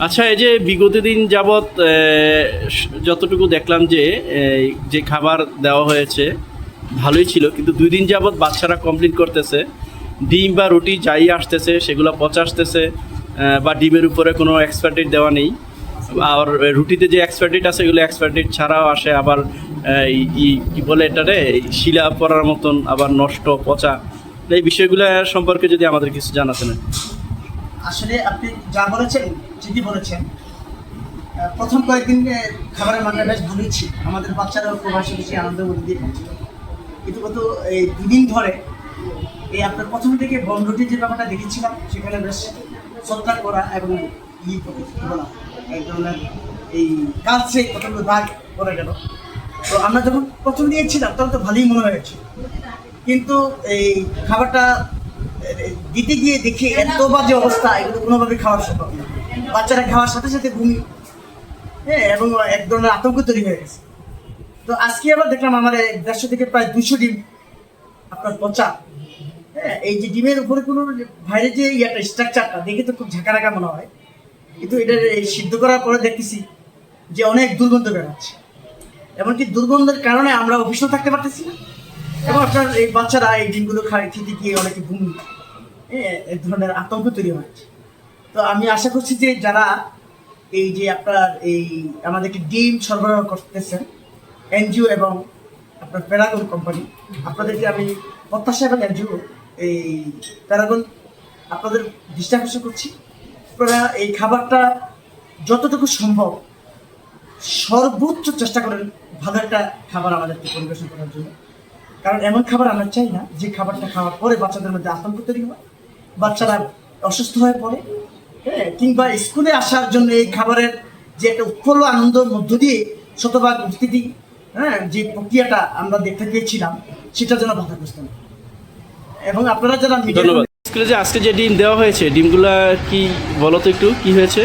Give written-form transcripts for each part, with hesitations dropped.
আচ্ছা, এই যে বিগত দিন যাবৎ যতটুকু দেখলাম যে যে খাবার দেওয়া হয়েছে ভালোই ছিল, কিন্তু 2 দিন যাবৎ বাচ্চারা কমপ্লেন করতেছে ডিম বা রুটি যাই আসতেছে সেগুলো পচা আসতেছে, বা ডিমের উপরে কোনো এক্সপায়ার ডেট দেওয়া নেই। আর রুটিতে যে এক্সপায়ার ডেট আছে এগুলো এক্সপায়ার ডেট ছাড়াও আসে, আবার কি বলে এটারে শিলা পড়ার মতন, আবার নষ্ট পচা। এই বিষয়গুলো সম্পর্কে যদি আমাদের কিছু জানাতেন। আসলে আপনি যা বলেছেন ঠিকই বলেছেন। প্রথম কয়েকদিন খাবারের মানটা বেশ ভালোই ছিল, আমাদের বাচ্চারাও খুব হাসি খুশি আনন্দ মধ্যে দিয়ে খাচ্ছিল। কিন্তু গত এই 2 দিন ধরে এই আপনার প্রথম থেকে বনরুটির যে ব্যাপারটা দেখেছিলাম সেখানে বেশ শ্রদ্ধা করা এবং বলা এক ধরনের এই কালচে কতগুলো দাগ পড়ে গেল। তো আমরা যখন প্রথম দিয়েছিলাম তখন তো ভালোই মনে হয়েছিল, কিন্তু এই খাবারটা দিতে গিয়ে দেখি এত বাজে অবস্থা, এগুলো কোনোভাবে খাওয়া সম্ভব না। বাচ্চারা খাওয়ার সাথে সাথে বমি, হ্যাঁ, এবং এক ধরনের আতঙ্ক তৈরি হয়ে গেছে। তো আজকে আবার দেখলাম আমার 150 থেকে প্রায় 200 ডিম আপনার পচা। হ্যাঁ, এই যে ডিমের উপরে কোনো বাইরে যে একটা স্ট্রাকচারটা দেখে তো খুব ঝাঁকা মনে হয়, কিন্তু এটা এই সিদ্ধ করার পরে দেখতেছি যে অনেক দুর্গন্ধ বেরোচ্ছে। এমনকি দুর্গন্ধের কারণে আমরা অফিসেও থাকতে পারতেছি না, এবং আপনার এই বাচ্চারা এই ডিমগুলো খেতে গিয়ে অনেকে বমি, এক ধরনের আতঙ্ক তৈরি হচ্ছে। তো আমি আশা করছি যে যারা এই যে আপনার এই আমাদেরকে ডিম সরবরাহ করতেছেন, এনজিও এবং আপনার প্যারাগন কোম্পানি, আপনাদেরকে আমি প্রত্যাশা এবং এনজিও এই প্যারাগন আপনাদের দৃষ্টি আকর্ষণ করছি, আপনারা এই খাবারটা যতটুকু সম্ভব সর্বোচ্চ চেষ্টা করেন ভালো একটা খাবার আমাদেরকে পরিবেশন করার জন্য। কারণ এমন খাবার আমরা চাই না যে খাবারটা খাওয়ার পরে বাচ্চাদের মধ্যে আতঙ্ক তৈরি হয়, বাচ্চারা অসুস্থ হয়ে পড়ে, হ্যাঁ, কিংবা স্কুলে আসার জন্য এই খাবারের যে একটা উৎফুল্ল আনন্দের মধ্য দিয়ে শতভাগ উপস্থিতি, হ্যাঁ, যে প্রক্রিয়াটা আমরা দেখতে পেয়েছিলাম সেটার জন্য বাধাগ্রস্ত না। এবং আপনারা যারা ধন্যবাদ। স্কুলে যে আজকে যে ডিম দেওয়া হয়েছে, ডিমগুলা কি বলো তো একটু, কি হয়েছে?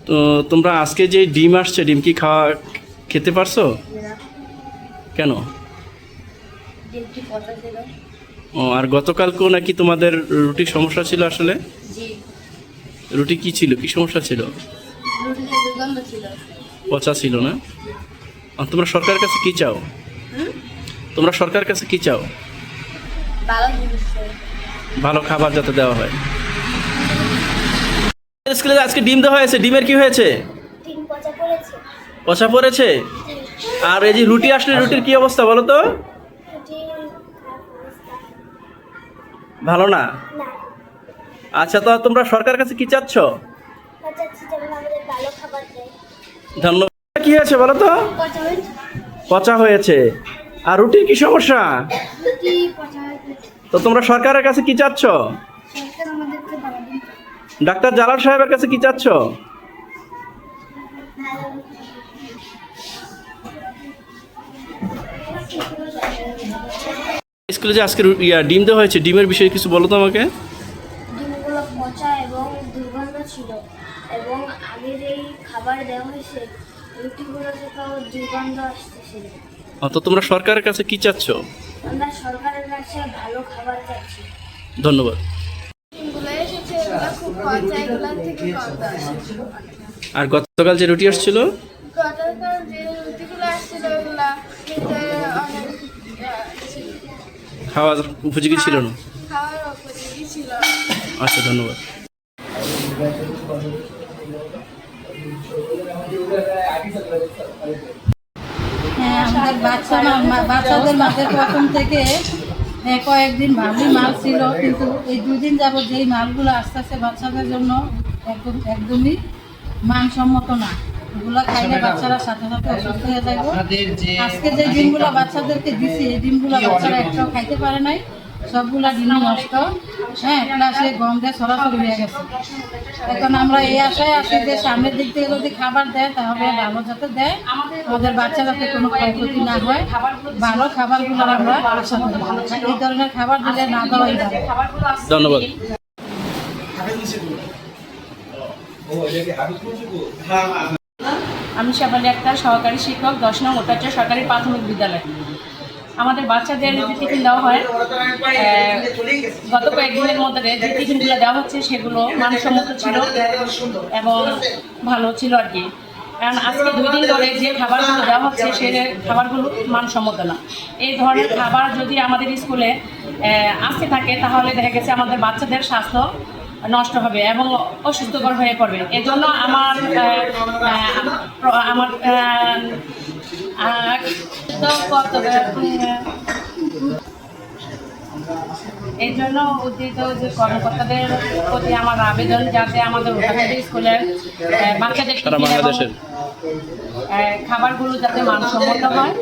তো তোমরা আজকে যে ডিম আসছে, ডিম কি খেতে পারছো? কেন? ও, আর গতকালকেও নাকি তোমাদের রুটির সমস্যা ছিল। আসলে রুটি কি ছিল, কি সমস্যা ছিল? পচা ছিল না? আর তোমরা সরকারের কাছে কি চাও? তোমরা সরকারের কাছে কি চাও? ভালো খাবার যাতে দেওয়া হয়। স্কুলে আজকে ডিম দেওয়া হয়েছে, ডিমের কি হয়েছে? পচা পড়েছে। আর এই যে রুটি আসলে রুটির কি অবস্থা বলো তো? ভালো না? আচ্ছা, তো তোমরা সরকারের কাছে কি চাচ্ছ? ধন্যবাদ। কি হয়েছে বলো তো? পচা হয়েছে। আর রুটির কি সমস্যা? তো তোমরা সরকারের কাছে কি চাচ্ছ? ডাক্তার জালাল সাহেবের কাছে কি চাচ্ছ? স্কুলে যে আজকে ডিম দেওয়া হয়েছে, ডিমের বিষয়ে কিছু বলো তো আমাকে। ডিমগুলো পচা এবং দুর্গন্ধ ছিল, এবং আগের এই খাবার দেওয়া হয়েছে রুটিগুলো থেকেও দুর্গন্ধ আসতেছিল। তো তোমরা সরকারের কাছে কি চাচ্ছ? আমরা সরকারের কাছে ভালো খাবার চাচ্ছি। ধন্যবাদ। ডিমগুলো এসেছে, এগুলো খুব পচা, এগুলো থেকে গন্ধ আসে। আর গতকাল যে রুটি আসছিল? গতকাল যে রুটিগুলো আসছিল ওগুলা খেতে অনেক ছিল, খাওয়ার উপযোগী ছিল না? খাওয়ার উপযোগী ছিল। আচ্ছা, ধন্যবাদ। হ্যাঁ, আমাদের বাচ্চাদের মাঝে প্রথম থেকে কয়েকদিন ভালোই মাল ছিল, কিন্তু এই 2 দিন যাবত যেই মালগুলো আসতেছে বাচ্চাদের জন্য একদমই মানসম্মত না। এগুলো খাইলে বাচ্চারা সাথে সাথে অসুস্থ হয়ে যাবে। আজকে যে ডিমগুলো বাচ্চাদেরকে দিছি এই ডিমগুলো বাচ্চারা একটাও খাইতে পারে নাই, সবগুলা ডিম নষ্ট। হ্যাঁ, ক্লাসে গন্ধে সরাসরি হয়ে গেছে। এখন আমরা এই আশায় আছি যে সামনের দিক থেকে যদি খাবার দেয় তাহলে ভালো যাতে দেয়, আমাদের বাচ্চা যাতে কোনো ক্ষয়ক্ষতি না হয়, ভালো খাবারগুলো আমরা আশা করি। এই ধরনের খাবার দিলে না দেওয়াই ভালো। ধন্যবাদ। আমি শেফালী আক্তার, সহকারী শিক্ষক, 10 নং উত্তরচর সরকারি প্রাথমিক বিদ্যালয়। আমাদের বাচ্চাদের যে টিফিন দেওয়া হয়, গত কয়েকদিনের মধ্যে যে টিফিনগুলো দেওয়া হচ্ছে সেগুলো মানসম্মত ছিল এবং ভালো ছিল আর কি। কারণ আজকে 2 দিন ধরে যে খাবারগুলো দেওয়া হচ্ছে সে খাবারগুলো মানসম্মত না। এই ধরনের খাবার যদি আমাদের স্কুলে আসতে থাকে তাহলে দেখা গেছে আমাদের বাচ্চাদের স্বাস্থ্য নষ্ট হবে এবং অসুস্থকর হয়ে পড়বে। এজন্য এই জন্য উদ্দিত যে কর্মকর্তাদের প্রতি আমার আবেদন, যাতে আমাদের উত্তরকান্দি স্কুলের বাচ্চাদের সারা বাংলাদেশের খাবারগুলো যাতে মানসম্মত হয়।